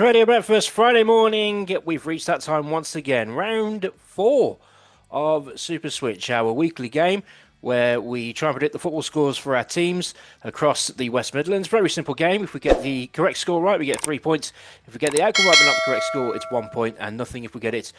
Radio Breakfast Friday morning. We've reached that time once again. Round 4 of Super Switch, our weekly game where we try and predict the football scores for our teams across the West Midlands. Very simple game. If we get the correct score right, we get 3 points. If we get the outcome right but not the correct score, it's 1 point and nothing if we get it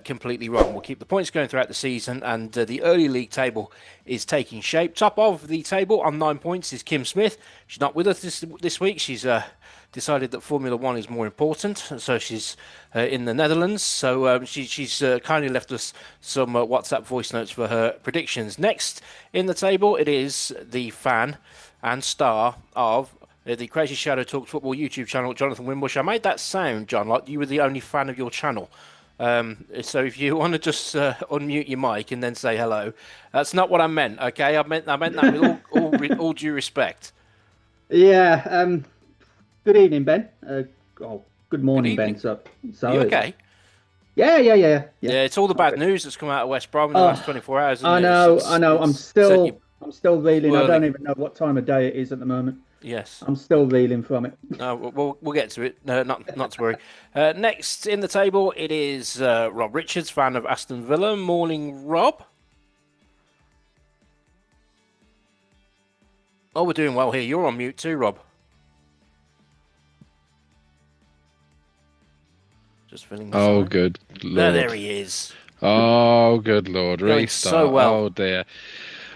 completely wrong. We'll keep the points going throughout the season, and the early league table is taking shape. Top of the table on 9 points is Kim Smith. She's not with us this week. She's decided that Formula One is more important, so she's in the Netherlands. So she's kindly left us some WhatsApp voice notes for her predictions. Next in the table, it is the fan and star of the Crazy Shadow Talks Football YouTube channel, Jonathan Wimbush. I made that sound, John, like you were the only fan of your channel. So if you want to just unmute your mic and then say hello, that's not what I meant. Okay, I meant that with all due respect. Yeah. Good evening, Ben. Good morning, good Ben. So you okay? Yeah. Yeah, it's all the bad news that's come out of West Brom in the last 24 hours. I know. I'm still reeling. I don't even know what time of day it is at the moment. Yes. I'm still reeling from it. We'll get to it. No, not to worry. Next in the table, it is Rob Richards, fan of Aston Villa. Morning, Rob. Oh, we're doing well here. You're on mute too, Rob. Just filling. Oh, good Lord. There he is. Oh, good Lord. Restart. So well. Oh, dear.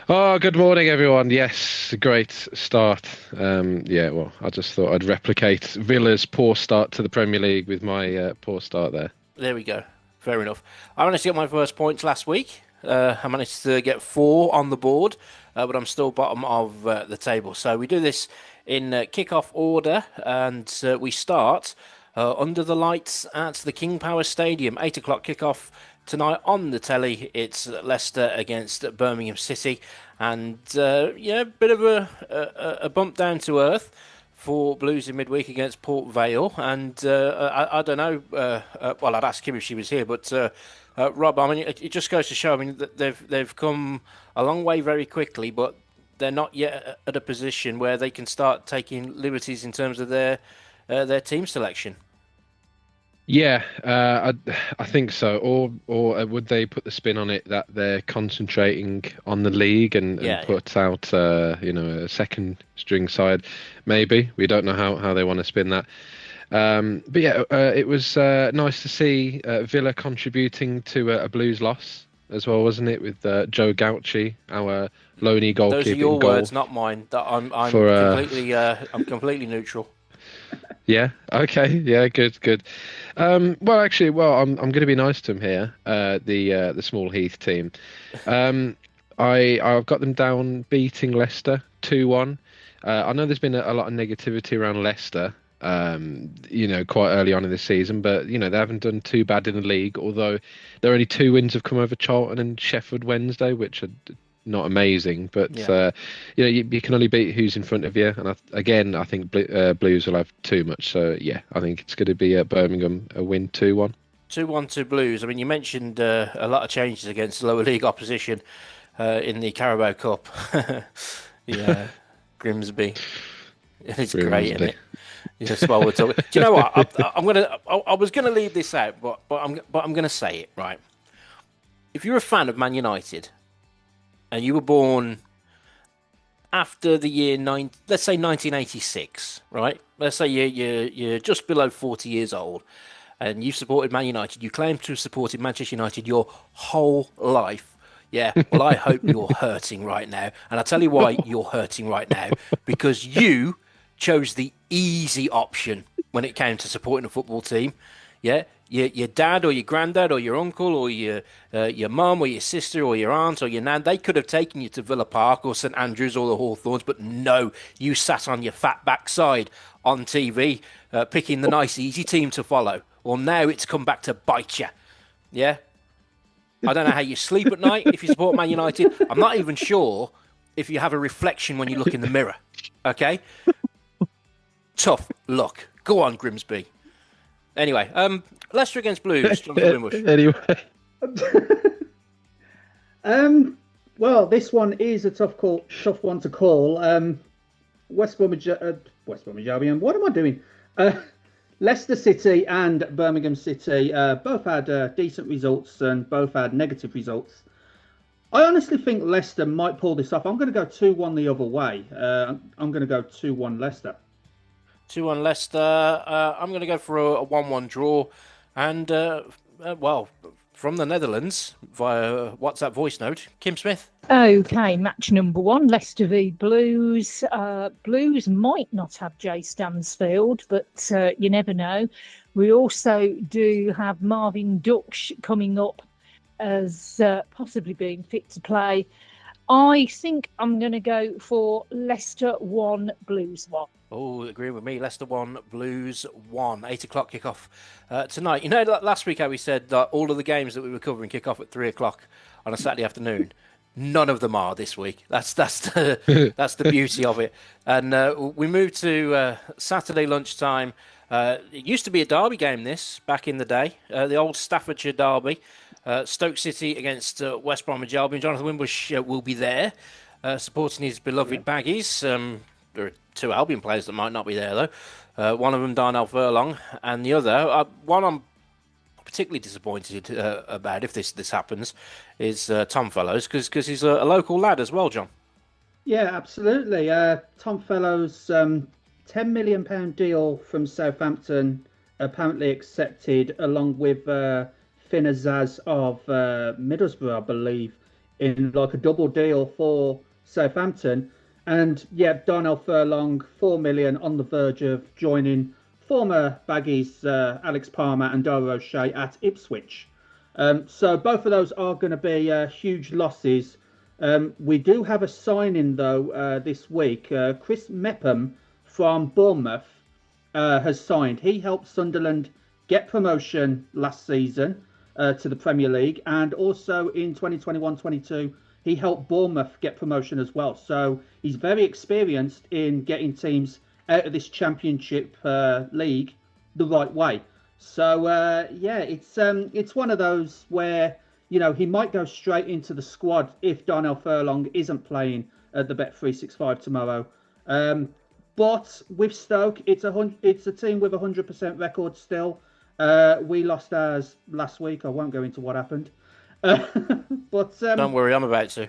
Oh, good morning, everyone. Yes, great start. Well, I just thought I'd replicate Villa's poor start to the Premier League with my poor start there. There we go. Fair enough. I managed to get my first points last week. I managed to get 4 on the board, but I'm still bottom of the table. So we do this in kick-off order, and we start under the lights at the King Power Stadium. 8 o'clock kick-off tonight on the telly. It's Leicester against Birmingham City, and bit of a bump down to earth for Blues in midweek against Port Vale. And I don't know. Well, I'd ask Kim if she was here, but Rob, I mean, it just goes to show. I mean, that they've come a long way very quickly, but they're not yet at a position where they can start taking liberties in terms of their team selection. Yeah, I think so. Or would they put the spin on it that they're concentrating on the league and put out a second string side? Maybe. We don't know how they want to spin that. But yeah, it was nice to see Villa contributing to a Blues loss as well, wasn't it? With Joe Gauci, our lonely goalkeeper. Those are your words, not mine. I'm completely neutral. Yeah. Okay. Yeah. Good. I'm going to be nice to him here. The Small Heath team. I've got them down beating Leicester 2-1. I know there's been a lot of negativity around Leicester. Quite early on in the season, but they haven't done too bad in the league. Although their only 2 wins have come over Charlton and Sheffield Wednesday, which are not amazing, but you can only beat who's in front of you. And I think Blues will have too much. So yeah, I think it's going to be at Birmingham a win 2-1. 2-1 to Blues. I mean, you mentioned a lot of changes against lower league opposition in the Carabao Cup. Yeah, Grimsby. It's great, isn't it? Yes, while we're talking. Do you know what? I was gonna leave this out, but I'm gonna say it right. If you're a fan of Man United, and you were born after the year let's say 1986, right? Let's say you're just below 40 years old, and you've supported Man United. You claim to have supported Manchester United your whole life. Yeah, well, I hope you're hurting right now, and I'll tell you why you're hurting right now, because you chose the easy option when it came to supporting a football team. Yeah. Your dad or your granddad or your uncle or your mum or your sister or your aunt or your nan, they could have taken you to Villa Park or St Andrews or the Hawthorns, but no, you sat on your fat backside on TV picking the nice easy team to follow. Well, now it's come back to bite you. Yeah? I don't know how you sleep at night if you support Man United. I'm not even sure if you have a reflection when you look in the mirror. Okay? Tough luck. Go on, Grimsby. Anyway, Leicester against Blues. Jonathan Wimbush. Anyway. Well, this one is a tough one to call. West Bromwich Albion. What am I doing? Leicester City and Birmingham City both had decent results and both had negative results. I honestly think Leicester might pull this off. I'm going to go 2-1 the other way. I'm going to go 2-1 Leicester. 2-1 Leicester. I'm going to go for a 1-1 draw. And, well, from the Netherlands, via WhatsApp voice note, Kim Smith. Okay, match number 1, Leicester v Blues. Blues might not have Jay Stansfield, but you never know. We also do have Marvin Duksh coming up as possibly being fit to play. I think I'm going to go for Leicester 1, Blues 1. Oh, agreeing with me. Leicester 1, Blues 1. 8 o'clock kickoff tonight. You know, last week how we said that all of the games that we were covering kick off at 3 o'clock on a Saturday afternoon. None of them are this week. That's the beauty of it. And we moved to Saturday lunchtime. It used to be a derby game, this, back in the day. The old Staffordshire derby. Stoke City against West Bromwich Albion. Jonathan Wimbush will be there, supporting his beloved Baggies. There are 2 Albion players that might not be there, though. One of them, Darnell Furlong, and the other, one I'm particularly disappointed about, if this happens, is Tom Fellows, because he's a local lad as well, John. Yeah, absolutely. Tom Fellows, £10 million deal from Southampton, apparently accepted, along with Finn Azaz of Middlesbrough, I believe, in like a double deal for Southampton. And yeah, Darnell Furlong, 4 million, on the verge of joining former Baggies Alex Palmer and Dara O'Shea at Ipswich. So both of those are going to be huge losses. We do have a signing, though, this week. Chris Mepham from Bournemouth has signed. He helped Sunderland get promotion last season to the Premier League, and also in 2021-22 he helped Bournemouth get promotion as well. So he's very experienced in getting teams out of this Championship league the right way. So yeah, it's one of those where, you know, he might go straight into the squad if Darnell Furlong isn't playing at the Bet365 tomorrow. But with Stoke, it's a team with 100% record still. We lost ours last week. I won't go into what happened. But don't worry, I'm about to.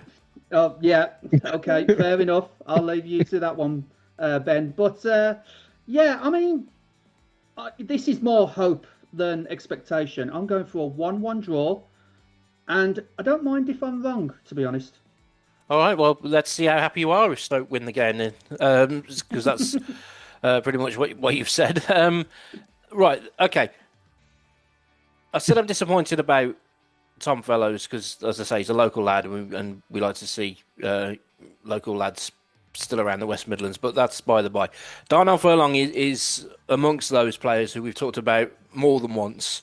Oh yeah, okay, fair enough. I'll leave you to that one, Ben. But yeah, I mean, this is more hope than expectation. I'm going for a 1-1 draw, and I don't mind if I'm wrong, to be honest. All right, well, let's see how happy you are if Stoke win the game then, because that's pretty much what you've said. Right, okay. I said I'm disappointed about Tom Fellows because, as I say, he's a local lad, and we like to see local lads still around the West Midlands, but that's by the by. Darnell Furlong is amongst those players who we've talked about more than once,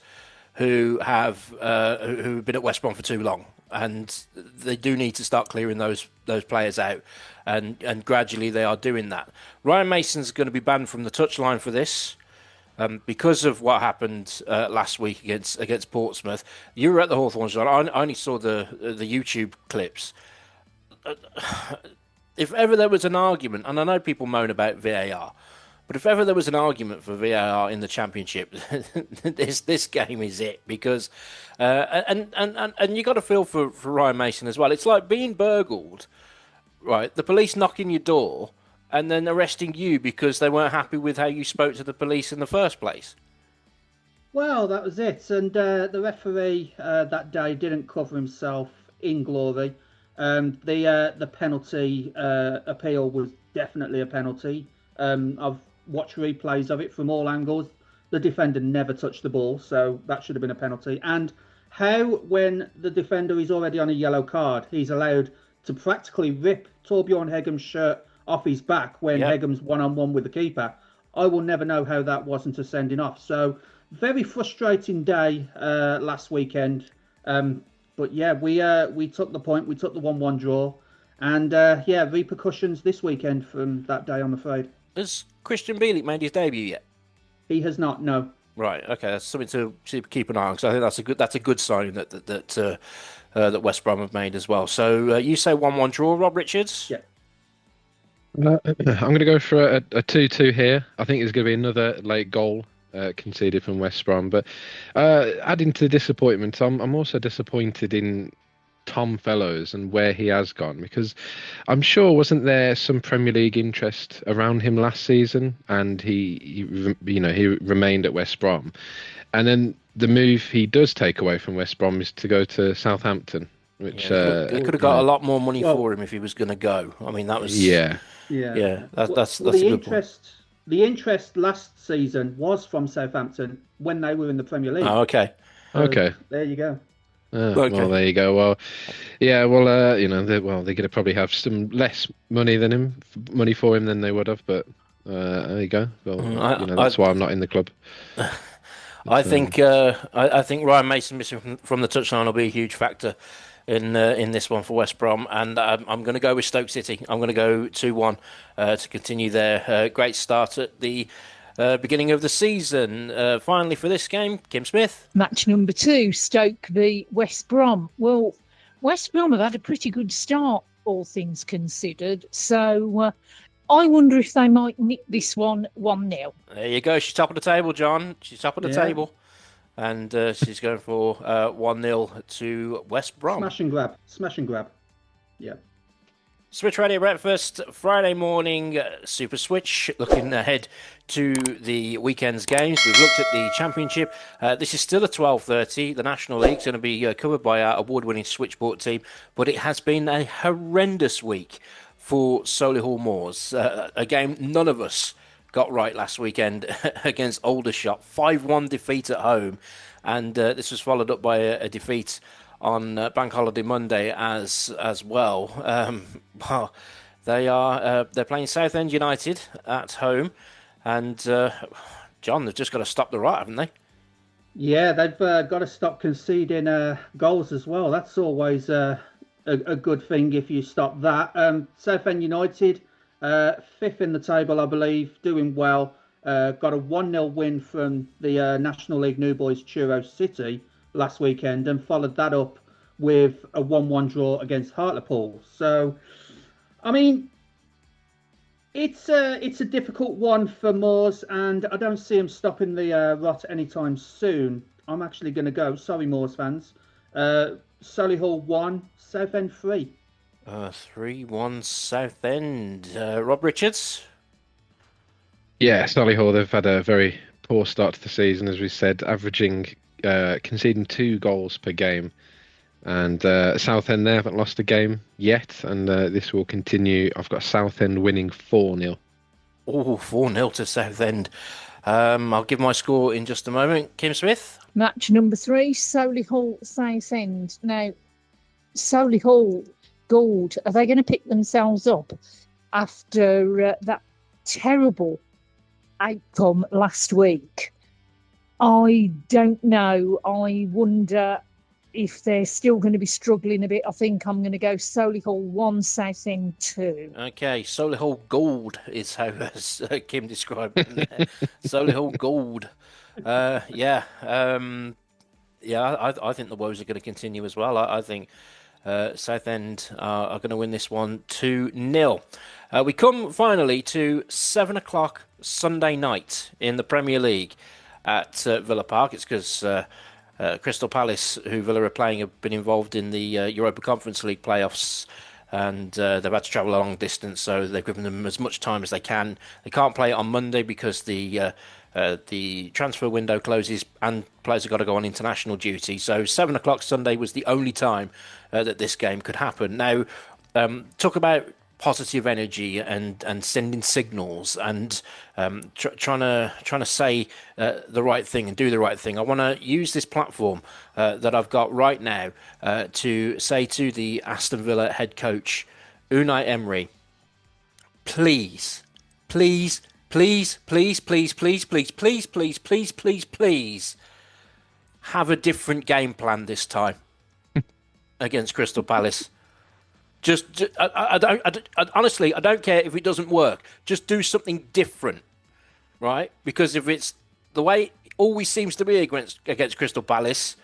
who've been at West Brom for too long, and they do need to start clearing those players out, and gradually they are doing that. Ryan Mason's going to be banned from the touchline for this. Because of what happened last week against Portsmouth. You were at the Hawthorn, John. I only saw the YouTube clips. If ever there was an argument, and I know people moan about VAR, but if ever there was an argument for VAR in the Championship, this game is it. Because and you got to feel for Ryan Mason as well. It's like being burgled, right? The police knocking your door and then arresting you because they weren't happy with how you spoke to the police in the first place. Well, that was it. And the referee that day didn't cover himself in glory. The penalty appeal was definitely a penalty. I've watched replays of it from all angles. The defender never touched the ball, so that should have been a penalty. And how, when the defender is already on a yellow card, he's allowed to practically rip Torbjorn Heggum's shirt off his back when Heggum's one-on-one with the keeper. I will never know how that wasn't a sending off. So very frustrating day last weekend. But yeah, we took the point. We took the 1-1 draw. And yeah, repercussions this weekend from that day, I'm afraid. Has Christian Bielik made his debut yet? He has not, no. Right, okay, that's something to keep an eye on, because I think that's a good sign that West Brom have made as well. So you say 1-1 draw, Rob Richards? Yeah. I'm going to go for a 2-2 here. I think there's going to be another late goal conceded from West Brom. But adding to the disappointment, I'm also disappointed in Tom Fellows and where he has gone, because I'm sure wasn't there some Premier League interest around him last season, and he remained at West Brom, and then the move he does take away from West Brom is to go to Southampton, which they could have got a lot more money for him if he was going to go. I mean, that was that's a good point. The interest last season was from Southampton when they were in the Premier League. Oh, okay. So, there you go. Okay. Well, there you go. Well, yeah. Well, they're going to probably have some less money for him than they would have. But there you go. Well, that's why I'm not in the club. I think Ryan Mason missing from the touchline will be a huge factor in this one for West Brom, and I'm going to go with Stoke City. I'm going to go 2-1 to continue their great start at the beginning of the season. Finally for this game, Kim Smith. Match number 2, Stoke v West Brom. Well, West Brom have had a pretty good start, all things considered. So I wonder if they might nick this one 1-0. There you go. She's top of the table, John. She's top of the table. And she's going for 1-0 to West Brom. Smash and grab. Yeah. Switch Radio Breakfast, Friday morning, Super Switch, looking ahead to the weekend's games. We've looked at the Championship. This is still at 12:30. The National League's going to be covered by our award-winning Switchboard team, but it has been a horrendous week for Solihull Moors. A game none of us got right last weekend against Aldershot. 5-1 defeat at home, and this was followed up by a defeat on Bank Holiday Monday as well. Well, they're playing Southend United at home, and John, they've just got to stop the rot, haven't they? Yeah, they've got to stop conceding goals as well. That's always a good thing if you stop that. Southend United, 5th in the table, I believe, doing well. Got a 1-0 win from the National League New Boys Truro City last weekend, and followed that up with a 1-1 draw against Hartlepool. So, I mean, it's a difficult one for Moors, and I don't see them stopping the rot anytime soon. I'm actually going to go. Sorry, Moors fans. Solihull 1, Southend 3. 3-1 Southend. Rob Richards? Yeah, Solihull, they've had a very poor start to the season, as we said, averaging conceding 2 goals per game, and Southend, they haven't lost a game yet, and this will continue. I've got Southend winning 4-0. Oh, 4-0 to Southend. I'll give my score in just a moment. Kim Smith? Match number 3, Solihull Southend. Now, Solihull, Gould, are they going to pick themselves up after that terrible outcome last week? I don't know. I wonder if they're still going to be struggling a bit. I think I'm going to go Solihull 1, Southend 2. Okay, Solihull Gold is how Kim described it there. Solihull Gold. I think the woes are going to continue as well. I think Southend are going to win this one 2-0. We come finally to 7 o'clock Sunday night in the Premier League at Villa Park. It's because Crystal Palace, who Villa are playing, have been involved in the Europa Conference League playoffs, and they've had to travel a long distance, so they've given them as much time as they can. They can't play it on Monday because the transfer window closes and players have got to go on international duty. So 7 o'clock Sunday was the only time that this game could happen. Now, talk about positive energy and sending signals and trying to say the right thing and do the right thing. I want to use this platform that I've got right now to say to the Aston Villa head coach Unai Emery, please have a different game plan this time against Crystal Palace. Honestly, I don't care if it doesn't work. Just do something different, right? Because if it's the way it always seems to be against Crystal Palace,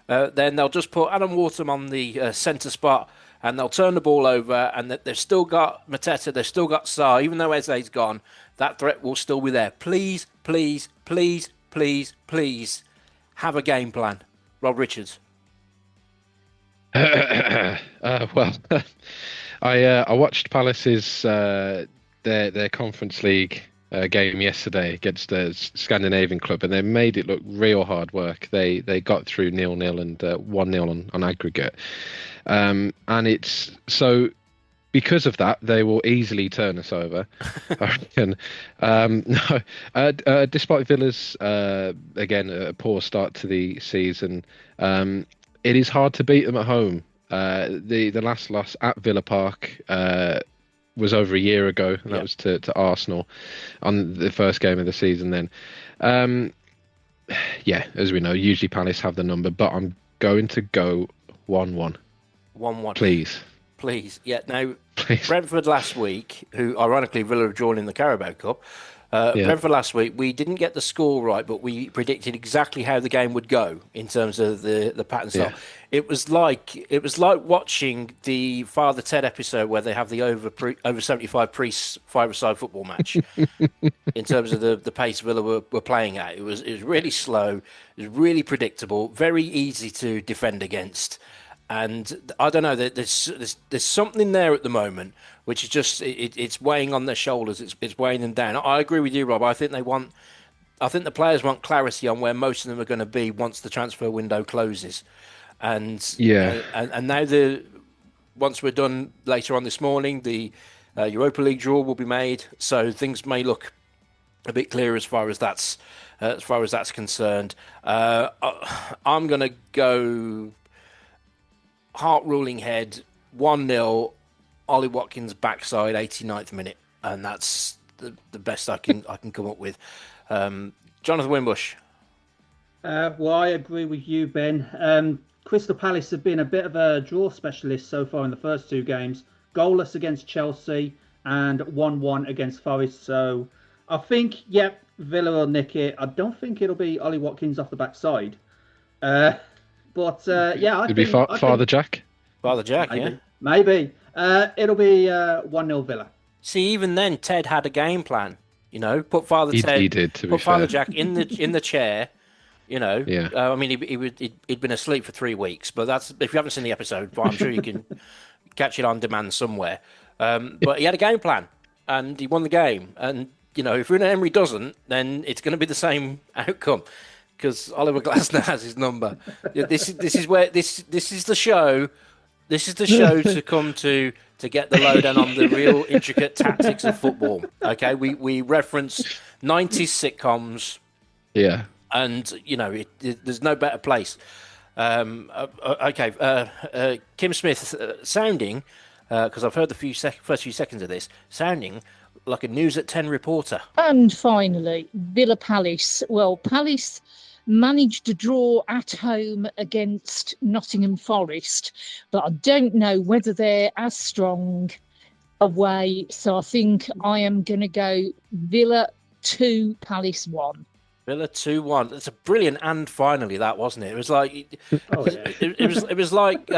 then they'll just put Adam Wharton on the centre spot and they'll turn the ball over, and they've still got Mateta, they've still got Sarr. Even though Eze's gone, that threat will still be there. Please please have a game plan. Rob Richards. Well, I watched Palace's their Conference League game yesterday against a Scandinavian club, and they made it look real hard work. They got through 0-0 and 1-0 on aggregate, and it's so. Because of that, they will easily turn us over, I reckon. No, despite Villa's, again, a poor start to the season, it is hard to beat them at home. The last loss at Villa Park was over a year ago, and that was to Arsenal on the first game of the season then. As we know, usually Palace have the number, but I'm going to go 1-1. 1-1. Please. Yeah, now, Please. Brentford last week, who ironically Villa have drawn in the Carabao Cup, Brentford last week, we didn't get the score right, but we predicted exactly how the game would go in terms of the pattern style. Yeah. It was like watching the Father Ted episode where they have the over 75 priests five-a-side football match. In terms of the pace Villa were playing at, it was really slow, it was really predictable, very easy to defend against. And I don't know, there's something there at the moment which is just it's weighing on their shoulders. It's weighing them down. I agree with you, Rob. I think the players want clarity on where most of them are going to be once the transfer window closes. And now once we're done later on this morning, the Europa League draw will be made, so things may look a bit clearer as far as that's concerned. I'm going to go. Heart ruling head, 1-0, Ollie Watkins backside, 89th minute, and that's the best I can come up with. Jonathan Wimbush. Well, I agree with you, Ben. Crystal Palace have been a bit of a draw specialist so far in the first two games. Goalless against Chelsea and 1-1 against Forest. So I think, Villa will nick it. I don't think it'll be Ollie Watkins off the backside. But It'd be Father Jack. Father Jack, maybe. It'll be 1-0 Villa. See, even then, Ted had a game plan. You know, put Father Ted. He did. To put be Father fair. Jack in the chair. You know, Yeah. I mean, he'd been asleep for 3 weeks, but that's if you haven't seen the episode, I'm sure you can catch it on demand somewhere. But he had a game plan, and he won the game. And you know, if Unai Emery doesn't, then it's going to be the same outcome. Because Oliver Glasner has his number. This is the show. This is the show to come to get the lowdown on the real intricate tactics of football. Okay, we reference 90s sitcoms. Yeah. And you know, there's no better place. Kim Smith sounding because I've heard the first few seconds of this sounding like a News at 10 reporter. And finally, Villa Palace. Well, Palace managed to draw at home against Nottingham Forest, but I don't know whether they're as strong away. So I think I am going to go Villa 2, Palace 1. Villa 2-1. It's a brilliant and finally that, wasn't it? It was like it was like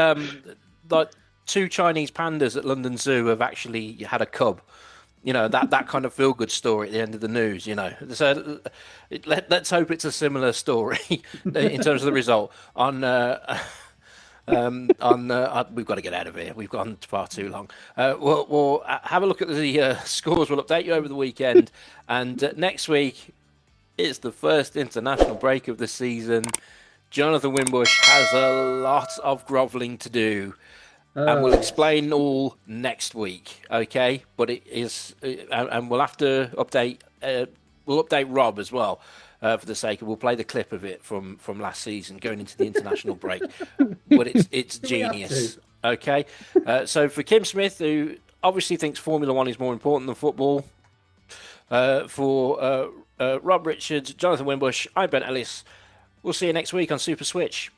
two Chinese pandas at London Zoo have actually had a cub. You know, that kind of feel-good story at the end of the news, you know. So let's hope it's a similar story in terms of the result. We've got to get out of here. We've gone far too long. We'll have a look at the scores. We'll update you over the weekend. And next week is the first international break of the season. Jonathan Wimbush has a lot of grovelling to do. And we'll explain all next week, okay? But it is, and we'll have to update. We'll update Rob as well, for the sake of. We'll play the clip of it from last season, going into the international break. But it's genius, okay? So for Kim Smith, who obviously thinks Formula One is more important than football, for Rob Richards, Jonathan Wimbush, I'm Ben Ellis. We'll see you next week on Super Switch.